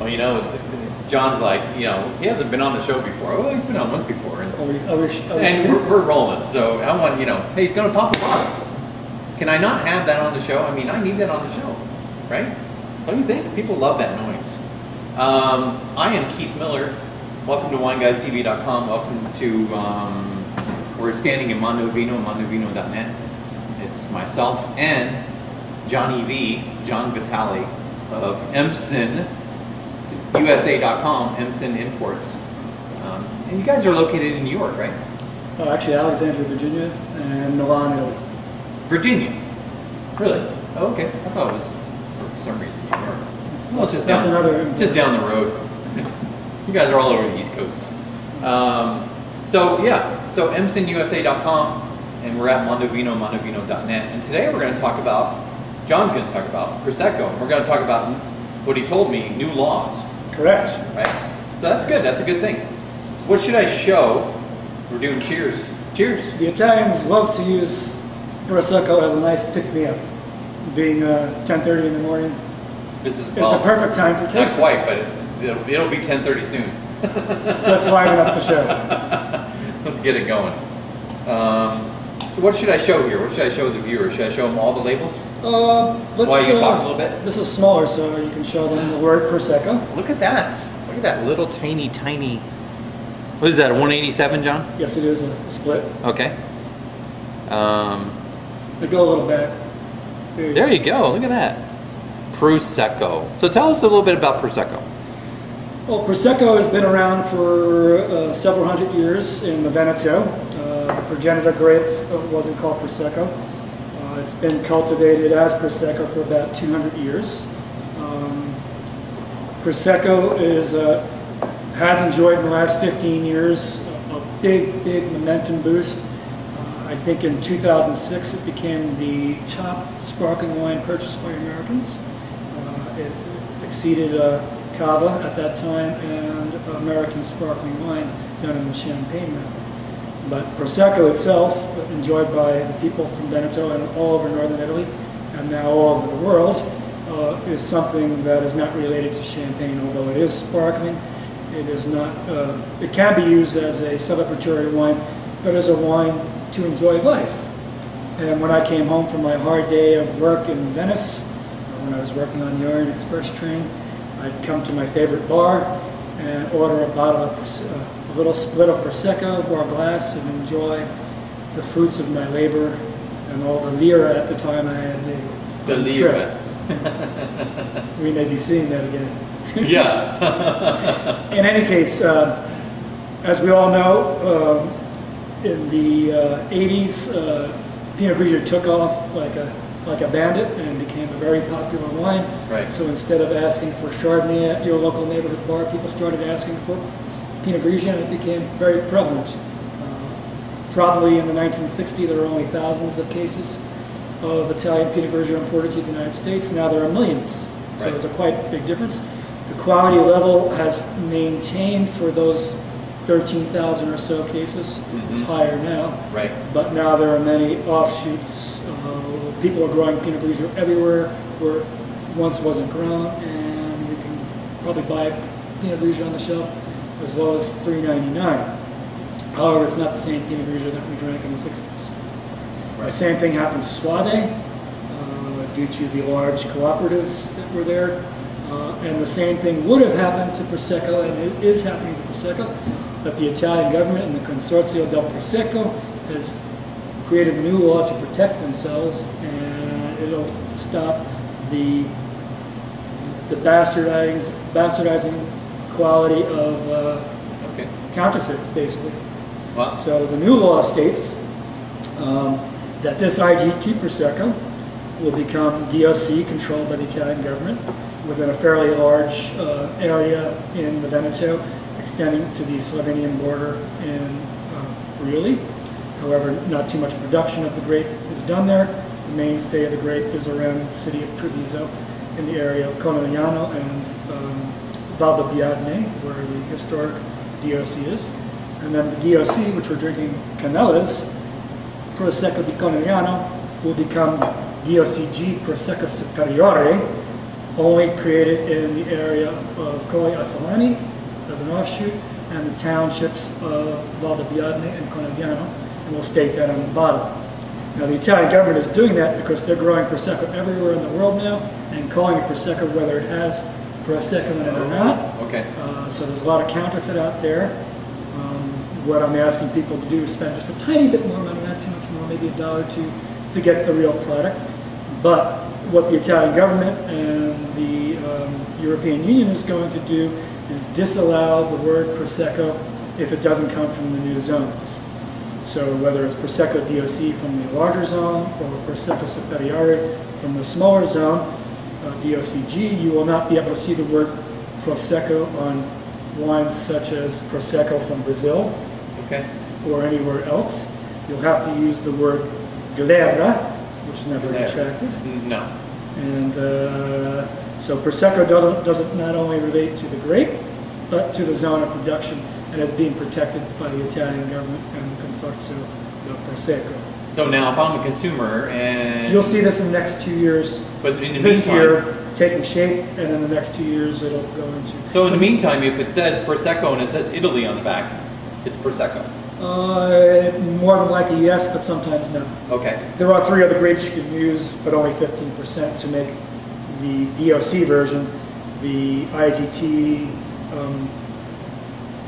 Well, you know, John's like, you know, he hasn't been on the show before. Oh, he's been on once before. And, we're rolling. So I want, you know, hey, he's going to pop a bottle. Can I not have that on the show? I mean, I need that on the show, right? Don't you think? People love that noise. I am Keith Miller. Welcome to WineGuysTV.com. Welcome to, we're standing in Mondovino, mondovino.net. It's myself and Johnny V, John Vitale of Empson, USA.com, Empson Imports. And you guys are located in New York, right? Actually, Alexandria, Virginia, and Milan, Italy. Virginia? Really? Oh, okay. I thought it was, for some reason, New York. Well, it's just down the road. You guys are all over the East Coast. So EmsonUSA.com, and we're at Mondovino, mondovino.net. And today we're going to talk about, John's going to talk about Prosecco. And we're going to talk about what he told me, new laws. Correct. Right? So that's good. That's a good thing. What should I show? We're doing cheers. Cheers. The Italians love to use Prosecco as a nice pick-me-up. Being 10:30 in the morning, this is the perfect time for tasting. Not quite, but it'll be 10:30 soon. Let's liven up the show. Let's get it going. So what should I show here? What should I show the viewers? Should I show them all the labels? While you talk a little bit? This is smaller, so you can show them the word Prosecco. Look at that. Look at that little tiny. What is that, a 187, John? Yes, it is a split. Okay. But go a little back. There you go. Look at that. Prosecco. So tell us a little bit about Prosecco. Well, Prosecco has been around for several hundred years in the Veneto. The progenitor grape wasn't called Prosecco. It's been cultivated as Prosecco for about 200 years. Prosecco has enjoyed in the last 15 years a big momentum boost. I think in 2006 it became the top sparkling wine purchased by Americans. It exceeded Cava at that time and American sparkling wine done in the Champagne method. But Prosecco itself, enjoyed by the people from Veneto and all over northern Italy and now all over the world, is something that is not related to Champagne, although it is sparkling. It is not. It can be used as a celebratory wine, but as a wine to enjoy life. And when I came home from my hard day of work in Venice, when I was working on the Orient Express train, I'd come to my favorite bar and order a bottle of a little split of Prosecco, pour a glass, and enjoy the fruits of my labor and all the lira at the time I had made. The lira. We may be seeing that again. Yeah. In any case, as we all know, in the 80s, Pinot Grigio took off like a bandit and became a very popular wine. Right. So instead of asking for Chardonnay at your local neighborhood bar, people started asking for Pinot Grigio, and it became very prevalent. Probably in the 1960s, there were only thousands of cases of Italian Pinot Grigio imported to the United States. Now there are millions. So right. It's a quite big difference. The quality level has maintained for those 13,000 or so cases. It's higher now. Right. But now there are many offshoots. People are growing Pinot Grigio everywhere where it once wasn't grown, and you can probably buy Pinot Grigio on the shelf as low as $3.99. However, it's not the same Pinot Grigio that we drank in the 60s. Right. The same thing happened to Suave due to the large cooperatives that were there. And the same thing would have happened to Prosecco, and it is happening to Prosecco, but the Italian government and the Consorzio del Prosecco has created a new law to protect themselves, and it'll stop the bastardizing quality of counterfeit, basically. Wow. So the new law states that this IGT Prosecco will become DOC, controlled by the Italian government, within a fairly large area in the Veneto, extending to the Slovenian border in Friuli. However, not too much production of the grape is done there. The mainstay of the grape is around the city of Treviso, in the area of Conegliano and Val di Biadne, where the historic DOC is. And then the DOC, which we're drinking Canella's, Prosecco di Conegliano, will become DOCG Prosecco Superiore, only created in the area of Colli Assolani as an offshoot, and the townships of Valdabiadne and Conegliano, and we'll state that on the bottle. Now the Italian government is doing that because they're growing Prosecco everywhere in the world now and calling it Prosecco whether it has Prosecco in it or not. Okay. So there's a lot of counterfeit out there. What I'm asking people to do is spend just a tiny bit more money, not too much more, maybe $1 or $2, to get the real product. But what the Italian government and the European Union is going to do is disallow the word Prosecco if it doesn't come from the new zones. So whether it's Prosecco DOC from the larger zone or Prosecco Superiore from the smaller zone, DOCG, you will not be able to see the word Prosecco on wines such as Prosecco from Brazil, okay, or anywhere else. You'll have to use the word Glera, which is not very attractive. No. And so Prosecco doesn't not only relate to the grape, but to the zone of production, and is being protected by the Italian government and the Consorzio del Prosecco. So now if I'm a consumer and... You'll see this in the next 2 years. But in the this meantime, year taking shape, and in the next 2 years it'll go into... So in the meantime, if it says Prosecco and it says Italy on the back, it's Prosecco? More than likely yes, but sometimes no. Okay. There are 3 other grapes you can use, but only 15% to make the DOC version. The IGT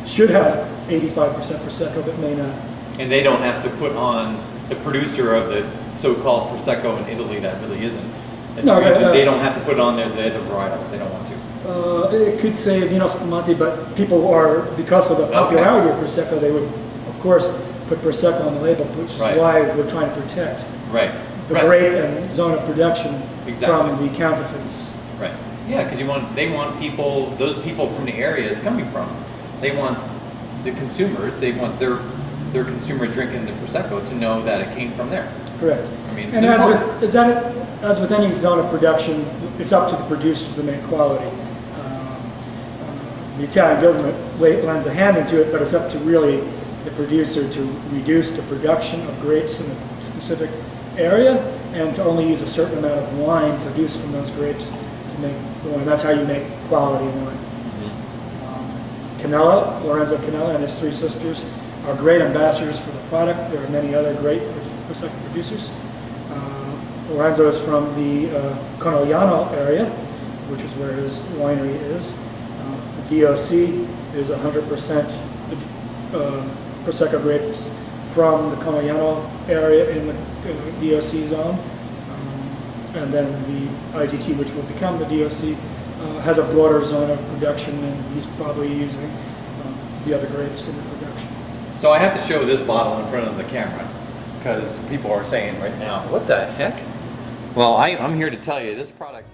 should have 85% Prosecco, but may not. And they don't have to put on the producer of the so-called Prosecco in Italy that really isn't. No, they don't have to put on there the varietal if they don't want to. It could say Vino Spumante, but people are, because of the popularity of Prosecco, they would, of course, put Prosecco on the label, which is why we're trying to protect the grape and zone of production from the counterfeits. Right. Yeah, because they want people, those people from the area it's coming from. They want the consumers, they want their consumer drinking the Prosecco to know that it came from there. Correct. I mean, and as with any zone of production, it's up to the producer to make quality. The Italian government lends a hand into it, but it's up to really the producer to reduce the production of grapes in a specific area and to only use a certain amount of wine produced from those grapes to make the wine. That's how you make quality wine. Canella, Lorenzo Canella and his 3 sisters are great ambassadors for the product. There are many other great Prosecco producers. Lorenzo is from the Conegliano area, which is where his winery is. The DOC is 100% Prosecco grapes from the Conegliano area in the DOC zone. And then the IGT, which will become the DOC, has a broader zone of production, and he's probably using the other grapes in the production. So I have to show this bottle in front of the camera because people are saying right now, what the heck? Well, I'm here to tell you this product